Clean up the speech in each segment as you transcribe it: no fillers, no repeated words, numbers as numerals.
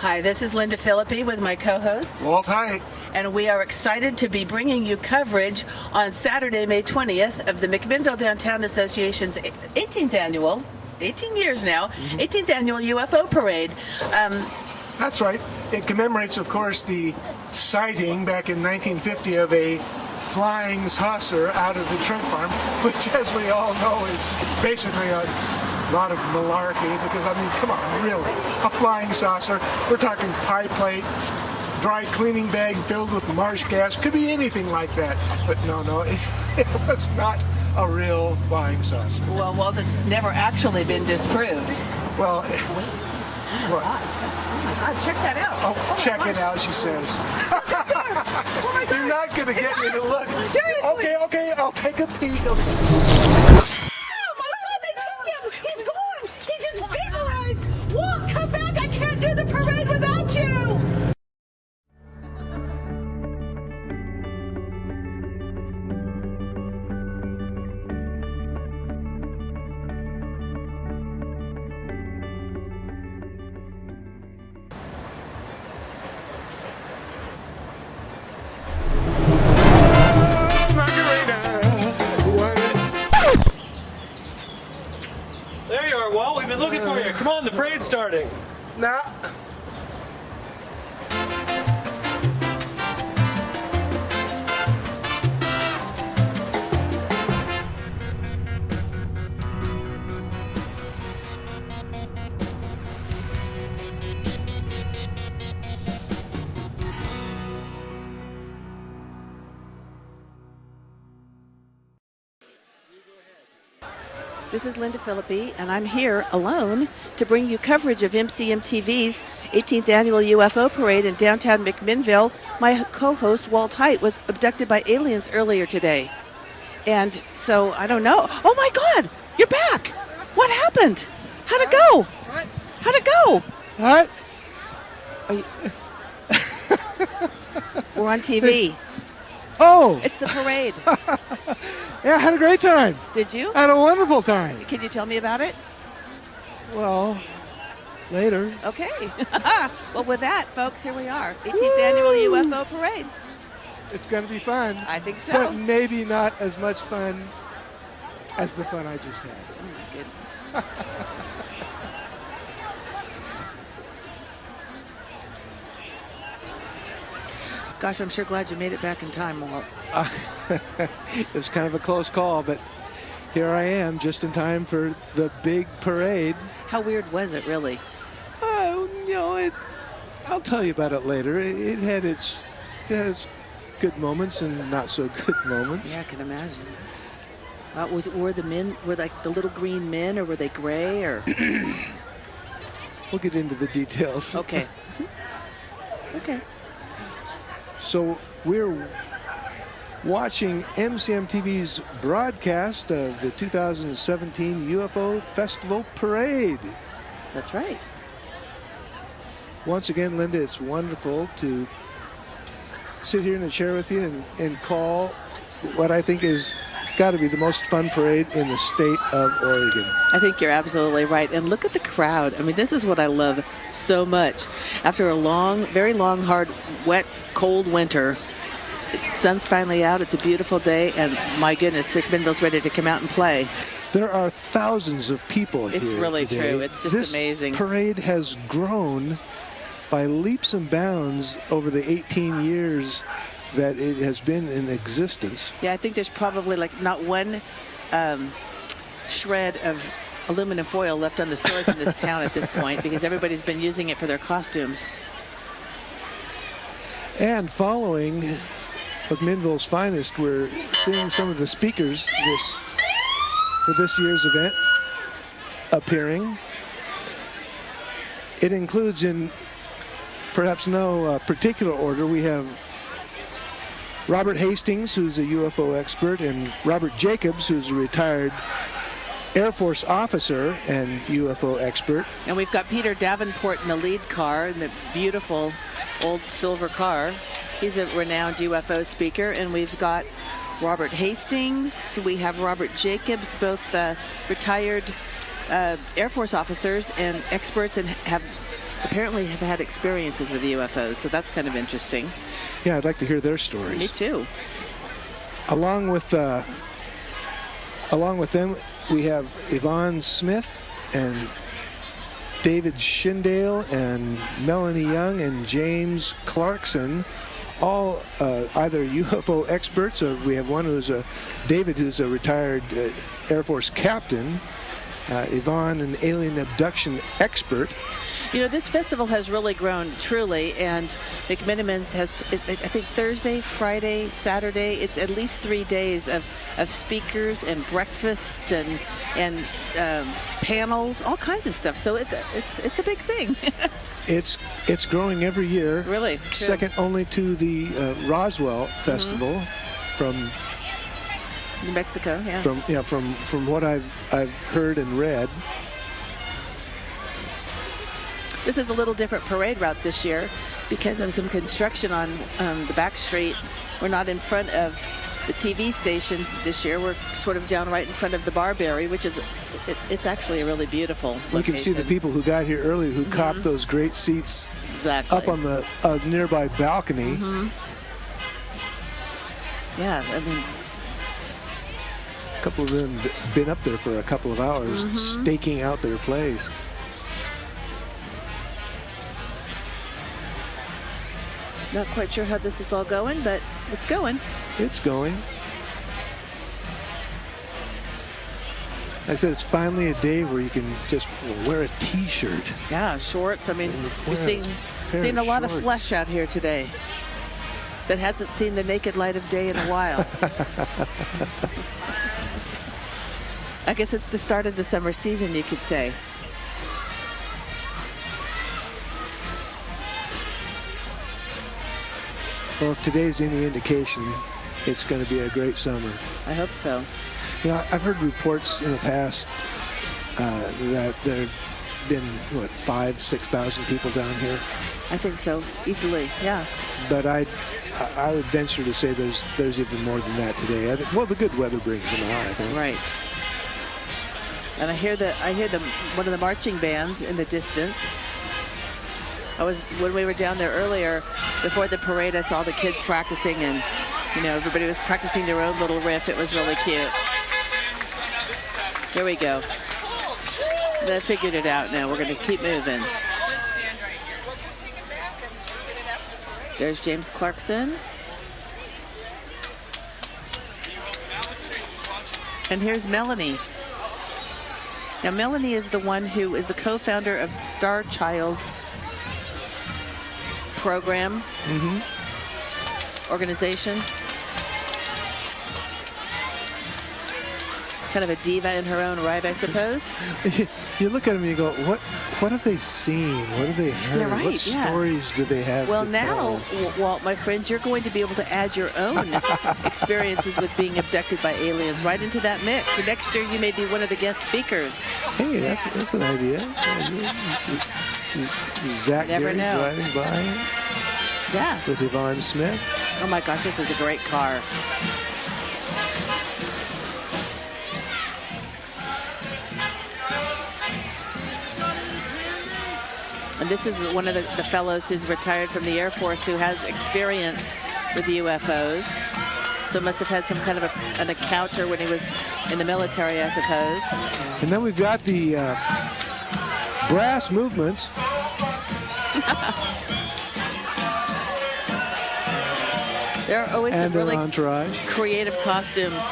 Hi, this is Linda Philippi with my co-host. Walt Hyatt. And we are excited to be bringing you coverage on Saturday, May 20th of the McMinnville Downtown Association's 18th annual, 18 years now, 18th annual UFO parade. That's right. It commemorates, of course, the sighting back in 1950 of a flying saucer out of the shrimp farm, which, as we all know, is basically a lot of malarkey because, I mean, come on, really, a flying saucer. We're talking pie plate, dry cleaning bag filled with marsh gas, could be anything like that. But no, it was not a real flying saucer. Well, that's never actually been disproved. Well, what? Oh my God, check that out. Oh, check it out, she says. Oh my God. You're not going to get me to look. Seriously? Okay, I'll take a peek. Walt, come back! I can't do the parade without you! There you are, Walt. We've been looking for you. Come on, the parade's starting. Nah. This is Linda Philippi, and I'm here alone to bring you coverage of MCMTV's 18th annual UFO parade in downtown McMinnville. My co-host, Walt Hyatt, was abducted by aliens earlier today. And so, I don't know. Oh my God, you're back! What happened? How'd it go? What? How'd it go? What? Are you... We're on TV. Oh! It's the parade. Yeah, I had a great time. Did you? I had a wonderful time. Can you tell me about it? Well, later. Okay. Well, with that, folks, here we are. 18th annual UFO parade. It's going to be fun. I think so. But maybe not as much fun as the fun I just had. Oh, my goodness. Gosh, I'm sure glad you made it back in time, Walt. It was kind of a close call, but here I am just in time for the big parade. How weird was it, really? I'll tell you about it later. It had its good moments and not so good moments. Yeah, I can imagine. Were the men, like the little green men, or were they gray, or? We'll get into the details. Okay. Okay. So we're watching MCMTV's broadcast of the 2017 UFO Festival Parade. That's right. Once again, Linda, it's wonderful to sit here in a chair with you and call what I think is got to be the most fun parade in the state of Oregon. I think you're absolutely right. And look at the crowd. I mean, this is what I love so much. After a long, very long, hard, wet, cold winter, the sun's finally out. It's a beautiful day. And my goodness, McMinnville's ready to come out and play. There are thousands of people here It's really today. true. It's just amazing. This parade has grown by leaps and bounds over the 18 years that it has been in existence. Yeah, I think there's probably like not one shred of aluminum foil left on the stores in this town at this point, because everybody's been using it for their costumes. And following McMinnville's finest, we're seeing some of the speakers for this year's event appearing. It includes, in perhaps no particular order, we have Robert Hastings, who's a UFO expert, and Robert Jacobs, who's a retired Air Force officer and UFO expert. And we've got Peter Davenport in the lead car, in the beautiful old silver car. He's a renowned UFO speaker. And we've got Robert Hastings. We have Robert Jacobs, both retired Air Force officers and experts, and have apparently have had experiences with UFOs, so that's kind of interesting. Yeah, I'd like to hear their stories. Me too. Along with them, we have Yvonne Smith and David Shindale and Melanie Young and James Clarkson, all either UFO experts, or we have one who's David, who's a retired Air Force captain, Yvonne, an alien abduction expert. You know, this festival has really grown, truly, and McMinnville has, I think, Thursday, Friday, Saturday, it's at least 3 days of speakers and breakfasts and panels, all kinds of stuff. So it's a big thing. It's growing every year. Really? True. Second only to the Roswell Festival from New Mexico, yeah. From what I've heard and read. This is a little different parade route this year because of some construction on the back street. We're not in front of the TV station this year. We're sort of down right in front of the Barberry, which is, it's actually a really beautiful location. You can see the people who got here earlier who copped those great seats up on the nearby balcony. Yeah, I mean, a couple of them been up there for a couple of hours staking out their place. Not quite sure how this is all going, but it's going. It's going. I said it's finally a day where you can just wear a T-shirt. Yeah, shorts. I mean, we've seen a lot of flesh out here today that hasn't seen the naked light of day in a while. I guess it's the start of the summer season, you could say. Well, if today's any indication, it's going to be a great summer. I hope so. You know, I've heard reports in the past that there have been, 5,000-6,000 people down here. I think so, easily, yeah. But I would venture to say there's even more than that today. Well, the good weather brings them out, I think. Right. And I hear one of the marching bands in the distance. When we were down there earlier, before the parade, I saw the kids practicing, and everybody was practicing their own little riff. It was really cute. Here we go. They figured it out now. We're going to keep moving. There's James Clarkson. And here's Melanie. Now, Melanie is the one who is the co-founder of Star Child program, organization. Kind of a diva in her own right, I suppose. You look at them and you go, what have they seen? What have they heard? Yeah, right, what stories do they have Well, to now, tell? Walt, my friend, you're going to be able to add your own experiences with being abducted by aliens right into that mix. For next year, you may be one of the guest speakers. Hey, that's an idea. Zach Gary driving by. Yeah. With Yvonne Smith. Oh my gosh, this is a great car. And this is one of the fellows who's retired from the Air Force who has experience with UFOs. So must have had some kind of an encounter when he was in the military, I suppose. And then we've got the brass movements. There are always and some really entourage. Creative costumes.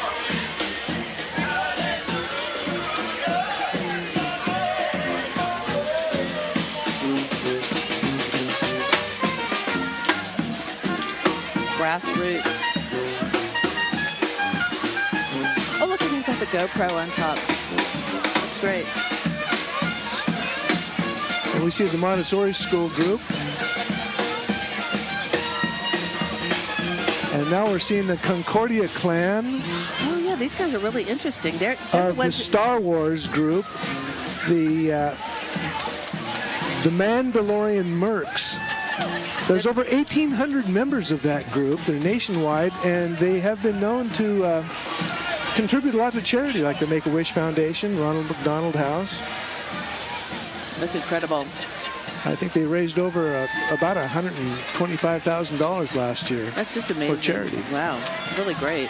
Grassroots. Oh, look, they've got the GoPro on top. That's great. And we see the Montessori school group. And now we're seeing the Concordia clan. Oh, yeah, these guys are really interesting. They're the Star Wars group, the Mandalorian Mercs. There's over 1,800 members of that group. They're nationwide, and they have been known to contribute a lot to charity, like the Make-A-Wish Foundation, Ronald McDonald House. That's incredible. I think they raised over about $125,000 last year. That's just amazing. For charity. Wow, really great.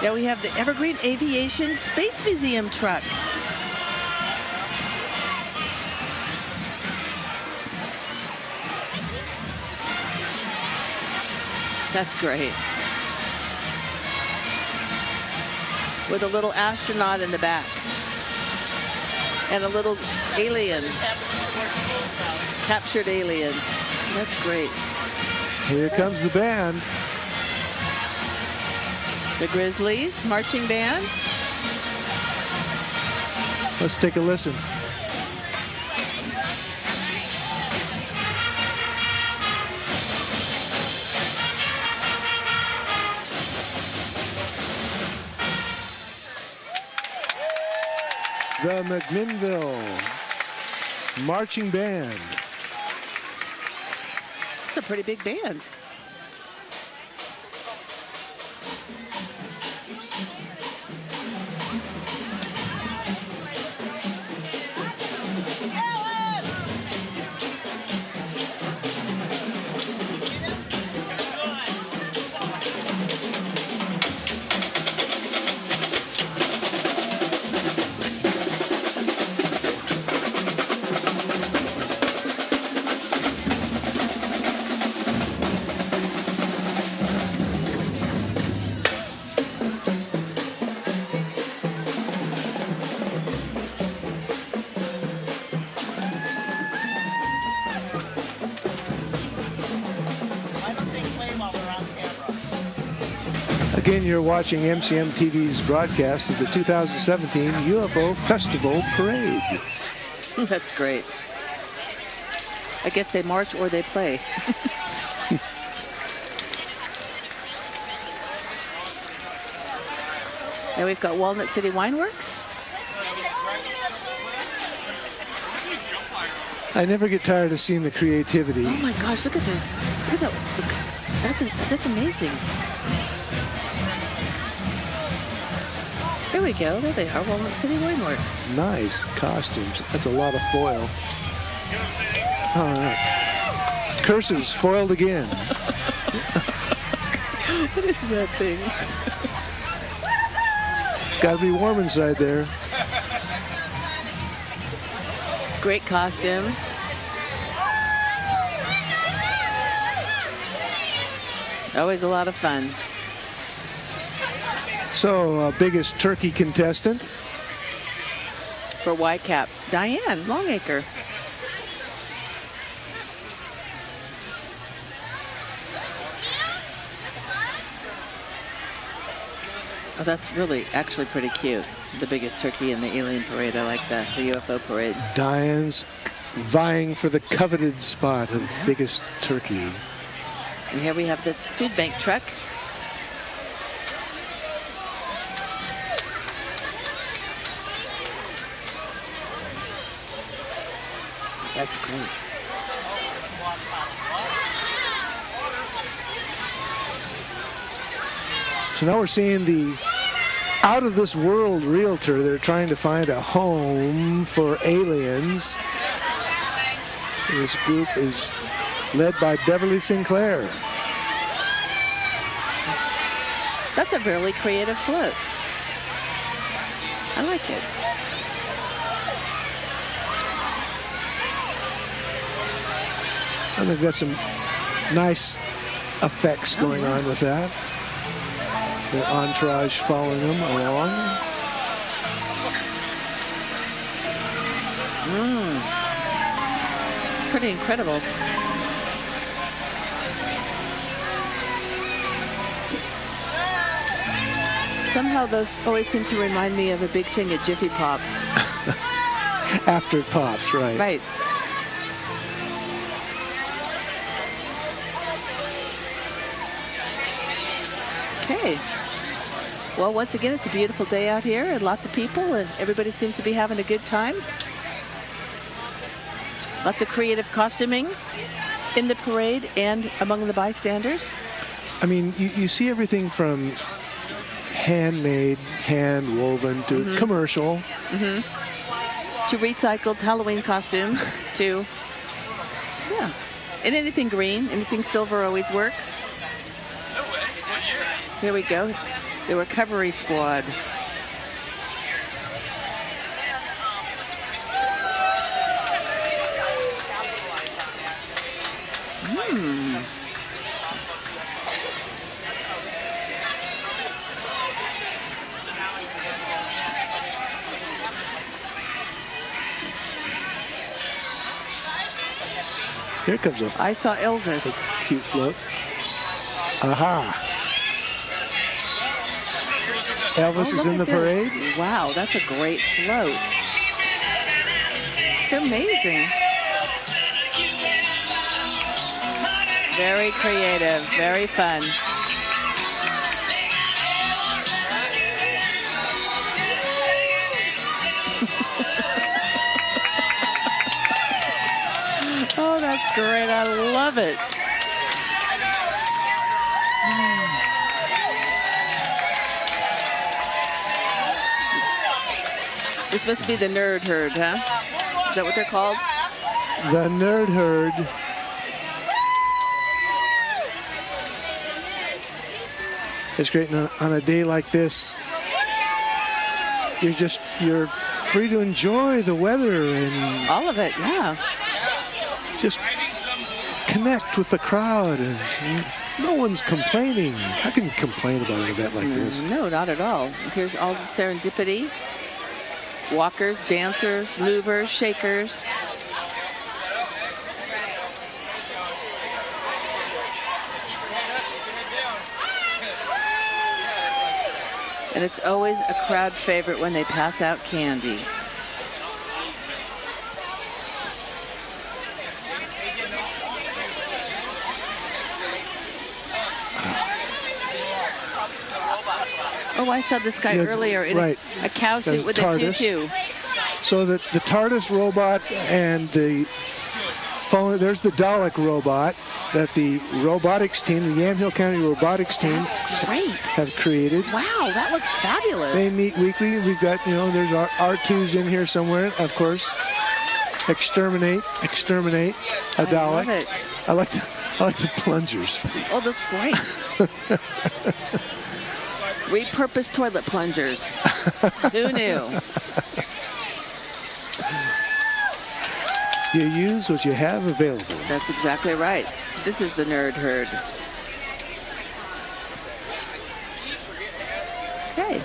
Now we have the Evergreen Aviation Space Museum truck. That's great. With a little astronaut in the back. And a little alien. Captured alien. That's great. Here comes the band. The Grizzlies marching band. Let's take a listen. The McMinnville Marching Band. It's a pretty big band. Again, you're watching MCM TV's broadcast of the 2017 UFO Festival Parade. That's great. I guess they march or they play. Now we've got Walnut City Wine Works. I never get tired of seeing the creativity. Oh my gosh, look at this. Look at that. That's amazing. There we go. There they are, Walnut City Wine Works. Nice costumes. That's a lot of foil. All right. Curses foiled again. What is that thing? It's got to be warm inside there. Great costumes. Always a lot of fun. So, biggest turkey contestant? For YCAP, Diane Longacre. Oh, that's really actually pretty cute. The biggest turkey in the alien parade. I like that, the UFO parade. Diane's vying for the coveted spot of biggest turkey. And here we have the food bank truck. That's great. So now we're seeing the out-of-this-world realtor. They're trying to find a home for aliens. This group is led by Beverly Sinclair. That's a really creative float. I like it. And they've got some nice effects going on with that. Their entourage following them along. Pretty incredible. Somehow those always seem to remind me of a big thing of Jiffy Pop. After it pops, right. Right. Okay. Well, once again, it's a beautiful day out here and lots of people, and everybody seems to be having a good time. Lots of creative costuming in the parade and among the bystanders. I mean, you see everything from handmade, hand-woven to commercial. to recycled Halloween costumes to, yeah. And anything green, anything silver always works. Here we go. The recovery squad. Here comes a I saw Elvis. cute float. Aha. Elvis Oh, is look in at the this. parade. Wow, that's a great float. It's amazing. Very creative, very fun. Oh, that's great. I love it. This must be the nerd herd, huh? Is that what they're called? The Nerd Herd. It's great on a day like this. You're free to enjoy the weather and All of it, yeah. just connect with the crowd, and no one's complaining. How can you complain about an event like this? No, not at all. Here's all the serendipity. Walkers, dancers, movers, shakers. And it's always a crowd favorite when they pass out candy. Oh, I saw this guy Yeah, earlier in right. a cow suit There's with a TARDIS. tutu. So the TARDIS robot and the phone, there's the Dalek robot that the robotics team, the Yamhill County robotics team, That's great. have created. Wow, that looks fabulous. They meet weekly. We've got, there's our R2's in here somewhere, of course. Exterminate a I Dalek. love it. I like the plungers. Oh, that's great. Repurposed toilet plungers. Who knew? You use what you have available. That's exactly right. This is the nerd herd. Okay.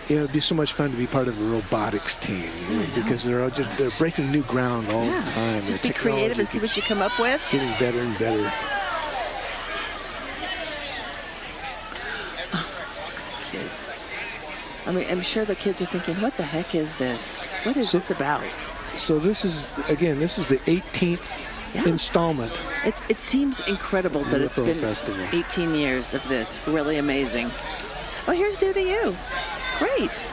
It'd be so much fun to be part of a robotics team because they're breaking new ground all the time. Just The be creative and technology see what you come up with. keeps getting better and better. Kids. I mean, I'm sure the kids are thinking, what the heck is this? What is this about? So this is the 18th Yeah. installment. It seems incredible that it's UFO been Festival. 18 years of this. Really amazing. Oh, here's New to You. Great.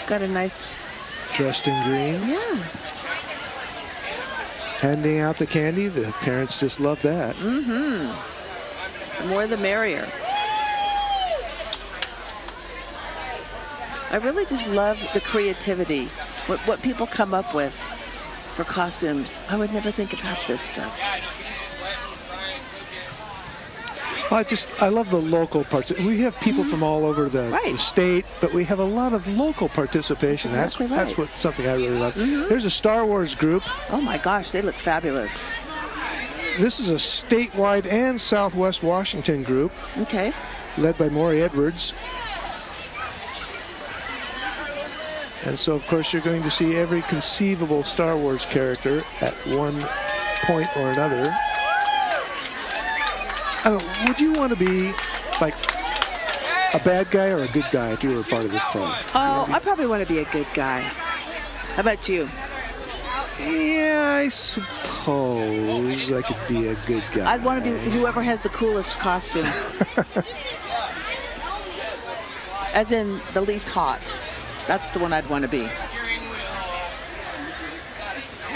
Got a nice, Dressed in green, yeah. handing out the candy. The parents just love that. The more the merrier. I really just love the creativity, what people come up with for costumes. I would never think of half this stuff. Well, I love the local parts. We have people from all over the Right. state, but we have a lot of local participation. That's exactly That's right. something I really love. There's a Star Wars group. Oh my gosh, they look fabulous. This is a statewide and Southwest Washington group Okay. led by Maury Edwards. And so, of course, you're going to see every conceivable Star Wars character at one point or another. I don't know, would you want to be like a bad guy or a good guy if you were a part of this club? Oh, I probably want to be a good guy. How about you? Yeah, I suppose I could be a good guy. I'd want to be whoever has the coolest costume. As in the least hot. That's the one I'd want to be.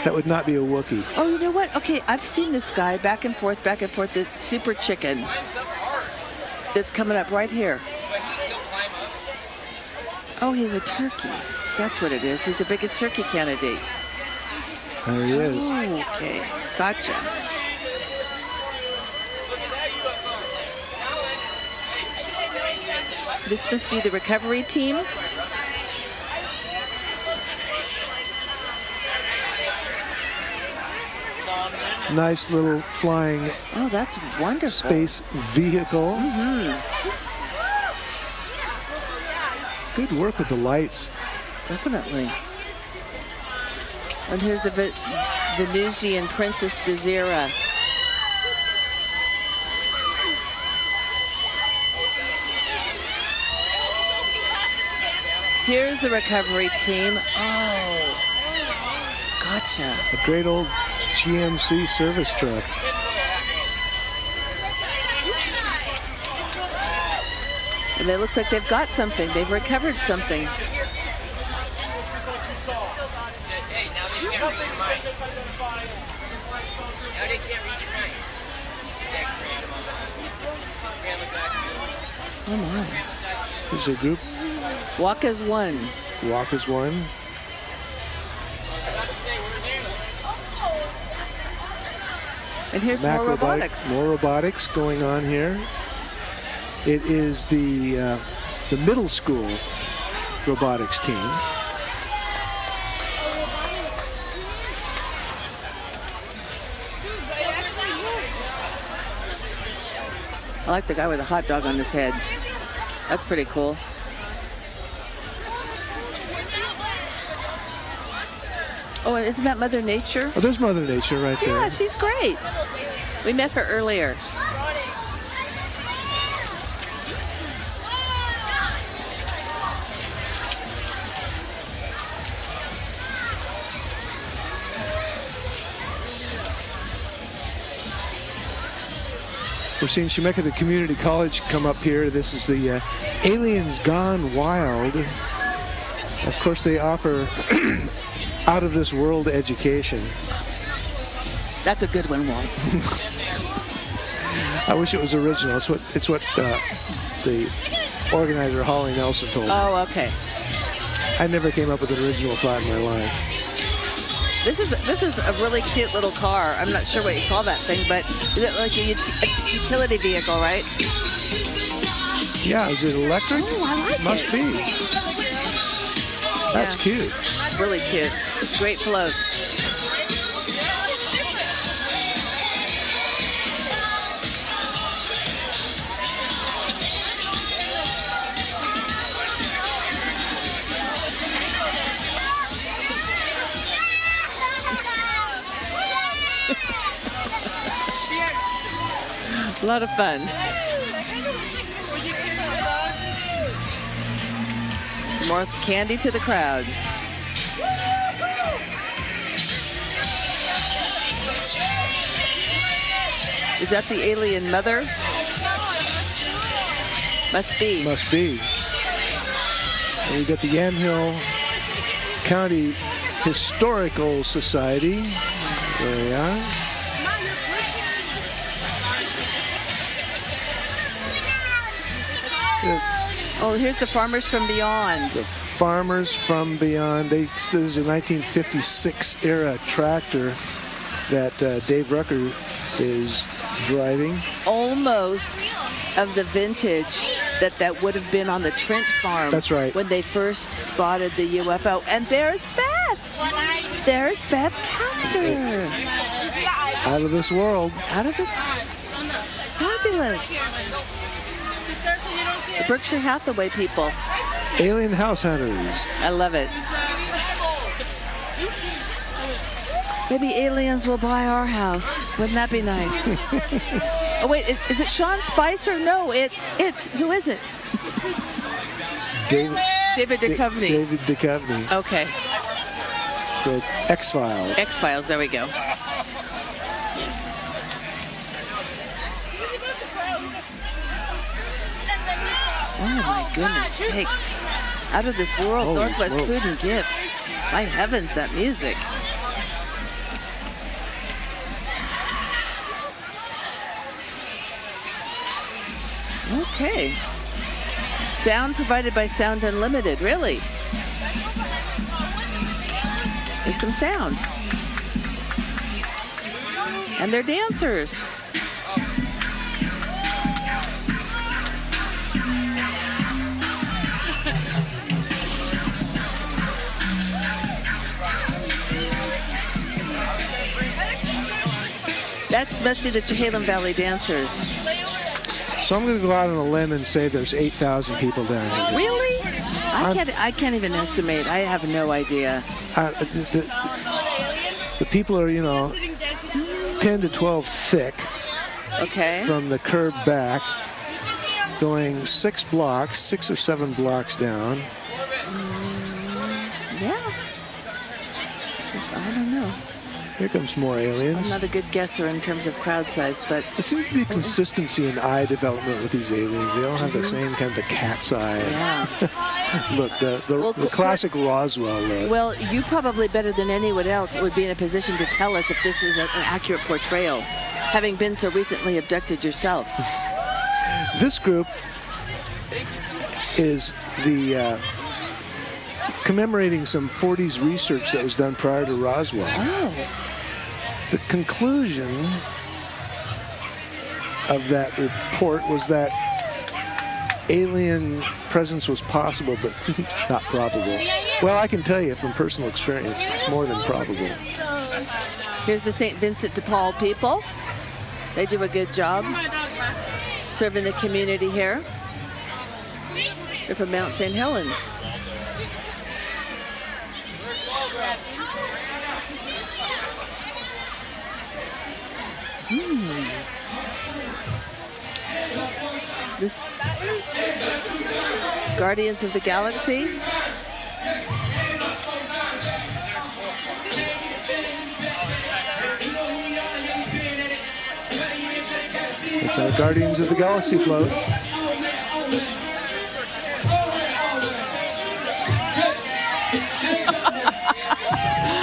That would not be a Wookiee. Oh, you know what? Okay, I've seen this guy back and forth, the super chicken. that's coming up right here. Oh, he's a turkey. That's what it is. He's the biggest turkey candidate. There he is. Okay, gotcha. This must be the recovery team. Nice little flying Oh, that's wonderful. space vehicle. Good work with the lights. Definitely. And here's the Venusian Princess Desira. Here's the recovery team. Oh, gotcha. A great old GMC service truck. And it looks like they've got something. They've recovered something. Oh my. There's a group. Walk as one. Walk as one. And here's more robotics. More robotics going on here. It is the middle school robotics team. I like the guy with a hot dog on his head. That's pretty cool. Oh, and isn't that Mother Nature? Oh, there's Mother Nature right there. Yeah, she's great. We met her earlier. We're seeing Chemeketa Community College come up here. This is the Aliens Gone Wild. Of course, they offer out-of-this-world education. That's a good one, Walt. I wish it was original. It's what the organizer, Holly Nelson, told me. Oh, okay. I never came up with an original thought in my life. This is a really cute little car. I'm not sure what you call that thing, but is it like a utility vehicle, right? Yeah, is it electric? Oh, I like Must it. be. That's cute. Really cute. Great float. A lot of fun. Some more candy to the crowd. Is that the alien mother? Must be. Must be. And we've got the Yamhill County Historical Society. There we are. Oh, here's the Farmers from Beyond. The Farmers from Beyond. There's a 1956 era tractor that Dave Rucker is driving. Almost of the vintage that would have been on the Trent farm. That's right. When they first spotted the UFO. And there's Beth. There's Beth Castor. Out of this world. Out of this. Fabulous. The Berkshire Hathaway people. Alien House Hunters. I love it. Maybe aliens will buy our house. Wouldn't that be nice? Oh wait, is it Sean Spicer? No, it's who is it? David Duchovny. David Duchovny. Okay. So it's X-Files. X-Files. There we go. Oh my goodness sakes. Out of this world, Holy Northwest smoke. Food and Gifts. My heavens, that music. Okay. Sound provided by Sound Unlimited, really? There's some sound. And they're dancers. That must be the Chehalem Valley Dancers. So I'm going to go out on a limb and say there's 8,000 people down here. Really? I can't even estimate. I have no idea. The people are, 10 to 12 thick. Okay. From the curb back, going 6 or 7 blocks down. Yeah. I don't know. Here comes more aliens. I'm not a good guesser in terms of crowd size, but There seems to be consistency in eye development with these aliens. They all have the same kind of the cat's eye. yeah. Look, the classic Roswell look. Well, you probably better than anyone else would be in a position to tell us if this is an accurate portrayal, having been so recently abducted yourself. This group is the commemorating some 40s research that was done prior to Roswell. Oh. The conclusion of that report was that alien presence was possible, but not probable. Well, I can tell you from personal experience, it's more than probable. Here's the St. Vincent de Paul people. They do a good job serving the community here. They're from Mount St. Helens. This Guardians of the Galaxy. It's our Guardians of the Galaxy float.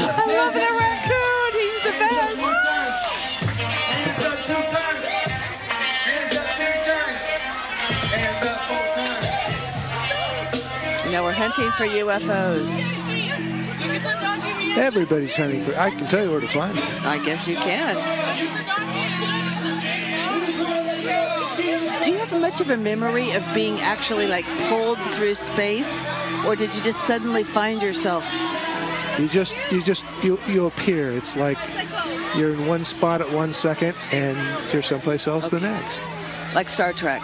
I love the raccoon. He's the best. Now we're hunting for UFOs. Everybody's hunting for. I can tell you where to find them. I guess you can. Do you have much of a memory of being actually like pulled through space, or did you just suddenly find yourself? You appear. It's like you're in one spot at 1 second and you're someplace else the next. Like Star Trek.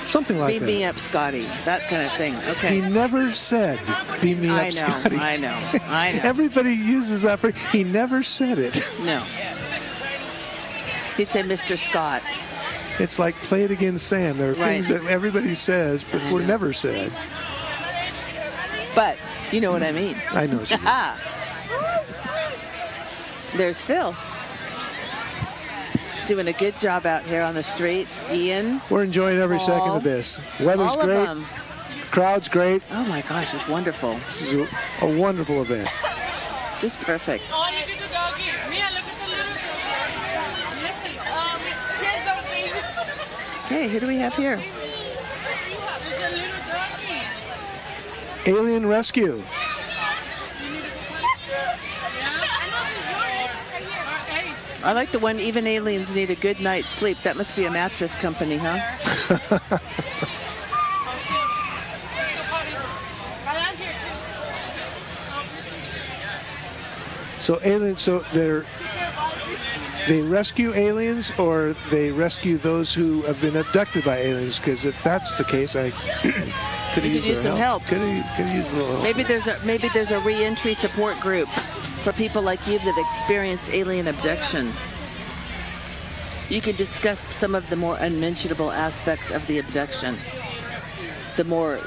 Something like Beam that. me up, Scotty. That kind of thing. Okay. He never said, beam me up, Scotty. I know. Everybody uses that phrase. He never said it. No. He'd say Mr. Scott. It's like play it again, Sam. There are things that everybody says, but were never said. But you know what I mean. I know what you mean. There's Phil. Doing a good job out here on the street. Ian. We're enjoying every second of this. Weather's all great. Of them. Crowd's great. Oh my gosh, it's wonderful. This is a wonderful event. Just perfect. Oh, look at the doggy. Mia, look at the little Okay, who do we have here? Alien Rescue. I like the one, even aliens need a good night's sleep. That must be a mattress company, huh? So they rescue aliens, or they rescue those who have been abducted by aliens? Because if that's the case, I could have used some help. Could have used a little help. Maybe there's a re-entry support group for people like you that experienced alien abduction. You could discuss some of the more unmentionable aspects of the abduction, the more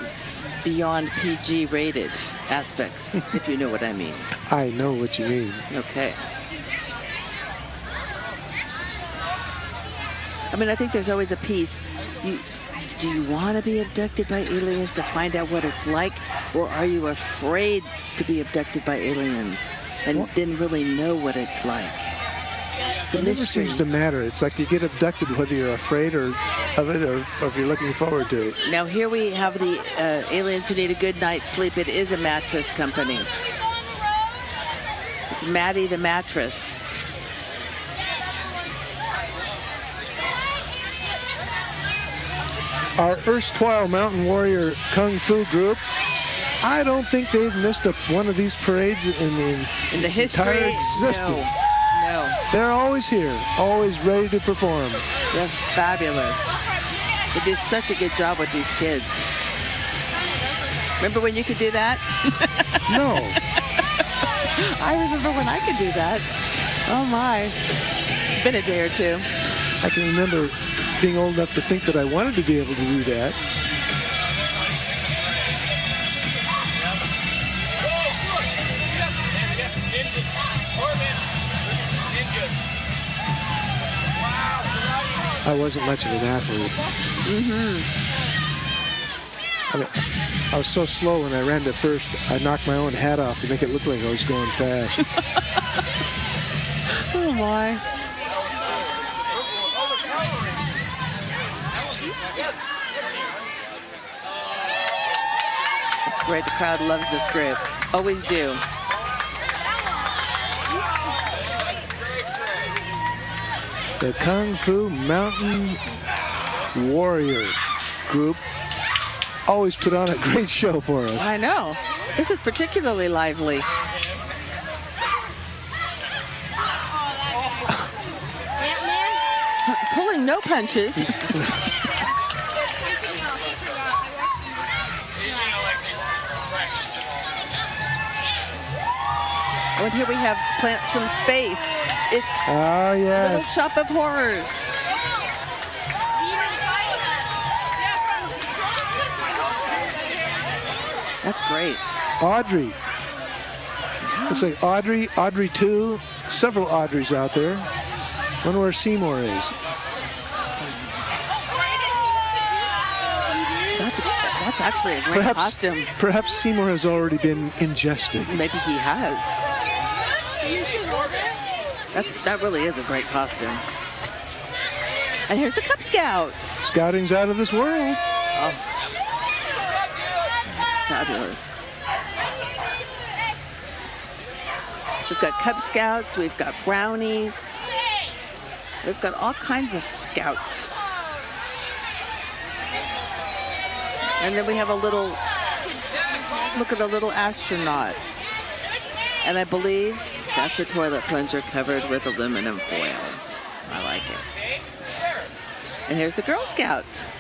beyond PG rated aspects, if you know what I mean. I know what you mean. Okay. I mean, I think there's always a piece. Do you want to be abducted by aliens to find out what it's like, or are you afraid to be abducted by aliens and didn't really know what it's like? It never seems to matter. It's like you get abducted whether you're afraid or of it, or if you're looking forward to it. Now here we have the aliens who need a good night's sleep. It is a mattress company. It's Maddie the mattress. Our erstwhile mountain warrior kung fu group, I don't think they've missed one of these parades in the history, entire existence. No. They're always here, always ready to perform. They're fabulous. They do such a good job with these kids. Remember when you could do that? No. I remember when I could do that. Oh my. Been a day or two. I can remember being old enough to think that I wanted to be able to do that. I wasn't much of an athlete. I mean, I was so slow when I ran to first, I knocked my own hat off to make it look like I was going fast. Oh my. That's great. The crowd loves this group. Always do. The Kung Fu Mountain Warrior group always put on a great show for us. I know. This is particularly lively. Pulling no punches. Oh, and here we have Plants from Space. It's Oh, Little yes. Shop of Horrors. That's great. Audrey. Looks like Audrey 2, several Audreys out there. Wonder where Seymour is. That's actually a great costume. Perhaps Seymour has already been ingested. Maybe he has. That really is a great costume. And here's the Cub Scouts. Scouting's out of this world. Oh, fabulous. We've got Cub Scouts, we've got brownies, we've got all kinds of scouts. And then we have a little, look at a little astronaut. And I believe that's a toilet plunger covered with aluminum foil. I like it. And here's the Girl Scouts.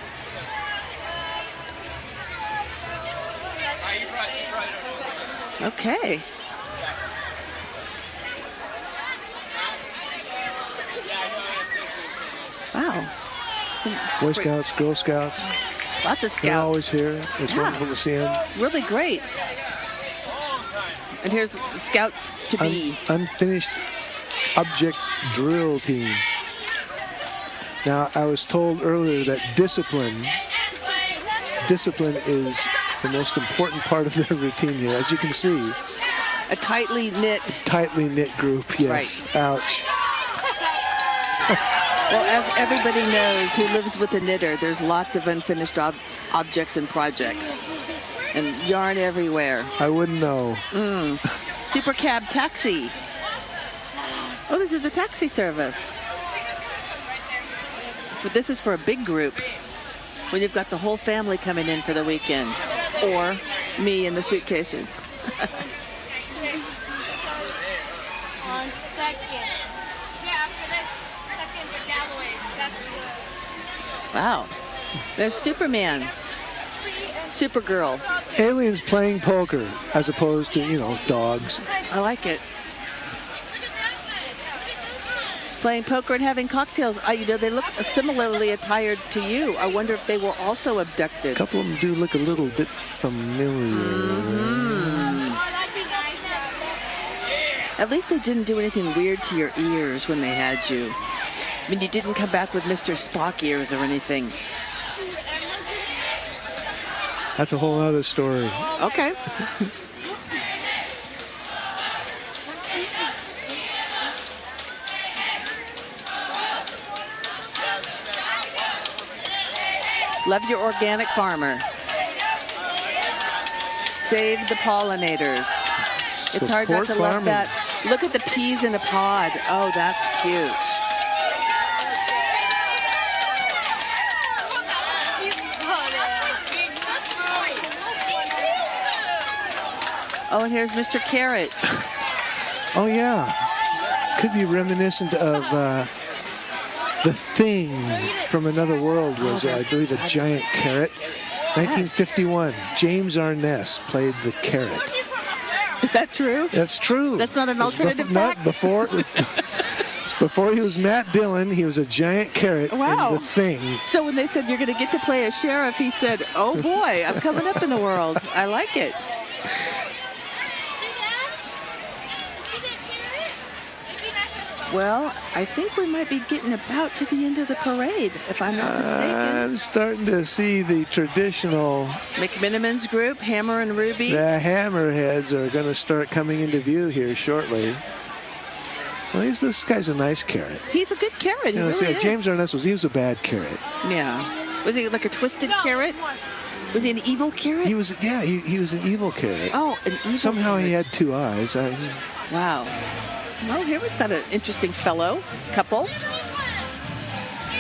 Okay. Wow. Boy Scouts, Girl Scouts. Lots of scouts. They're always here. It's Yeah. wonderful to see them. Really great. And here's the Scouts to be. Unfinished object drill team. Now, I was told earlier that discipline is the most important part of their routine here. As you can see, A tightly knit. tightly knit group, yes. Right. Ouch. Well, as everybody knows who lives with a knitter, there's lots of unfinished objects and projects. And yarn everywhere. I wouldn't know. Super Cab Taxi. Oh, this is the taxi service. But this is for a big group. When you've got the whole family coming in for the weekend. Or me in the suitcases. On second. Yeah, after this, second to Galloway. That's the... Wow. There's Superman. Supergirl. Aliens playing poker as opposed to, dogs. I like it. Playing poker and having cocktails. They look similarly attired to you. I wonder if they were also abducted. A couple of them do look a little bit familiar. Oh, that'd be nice. At least they didn't do anything weird to your ears when they had you. I mean, you didn't come back with Mr. Spock ears or anything. That's a whole other story. Okay. Love your organic farmer. Save the pollinators. It's hard not to Support love farming. that. Look at the peas in a pod. Oh, that's cute. Oh, and here's Mr. Carrot. Oh, yeah. Could be reminiscent of The Thing from Another World was, I believe, a giant carrot. 1951, James Arness played the carrot. Is that true? That's true. That's not an It's alternative not fact? before. Before he was Matt Dillon, he was a giant carrot Wow. in The Thing. So when they said you're going to get to play a sheriff, he said, oh boy, I'm coming up in the world. I like it. Well, I think we might be getting about to the end of the parade, if I'm not mistaken. I'm starting to see the traditional, McMinnville's group, Hammer and Ruby. the hammerheads are going to start coming into view here shortly. Well, this guy's a nice carrot. He's a good carrot. He You know, really is. James Arness he was a bad carrot. Yeah. Was he like a twisted carrot? Was he an evil carrot? He was, yeah, he was an evil carrot. Oh, an evil Somehow carrot. he had two eyes. Wow. Well, here we've got an interesting fellow couple.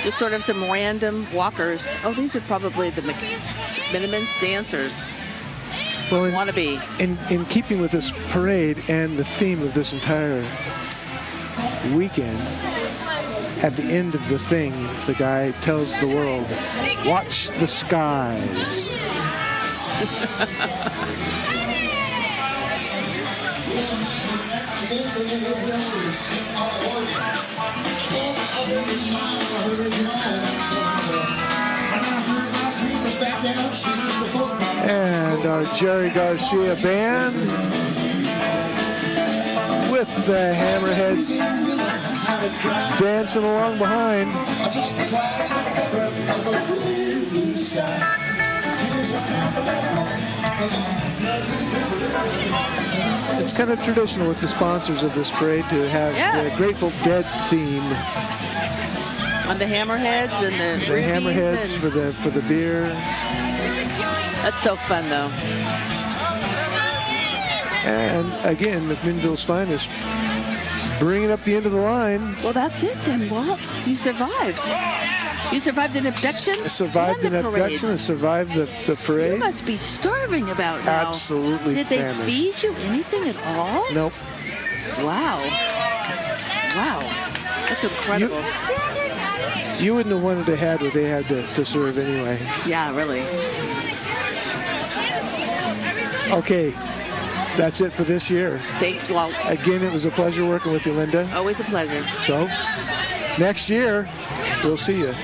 Just sort of some random walkers. Oh, these are probably the McMinnville's dancers. Well, Wannabe. in keeping with this parade and the theme of this entire weekend, at the end of the thing, the guy tells the world, watch the skies. And our Jerry Garcia band with the hammerheads dancing along behind. It's kind of traditional with the sponsors of this parade to have the Grateful Dead theme. On the hammerheads and the The rubies hammerheads and for the beer. that's so fun, though. And again, McMinnville's finest, bringing up the end of the line. Well, that's it then, Walt. You survived. You survived an abduction? Survived and an the parade. abduction and survived the You parade. must be starving about now. Absolutely Did they famished. feed you anything at all? Nope. Wow. Wow. That's incredible. You wouldn't have wanted to have what they had to serve anyway. Yeah, really. Okay, that's it for this year. Thanks, Walt. Again, it was a pleasure working with you, Linda. Always a pleasure. So, next year, we'll see you.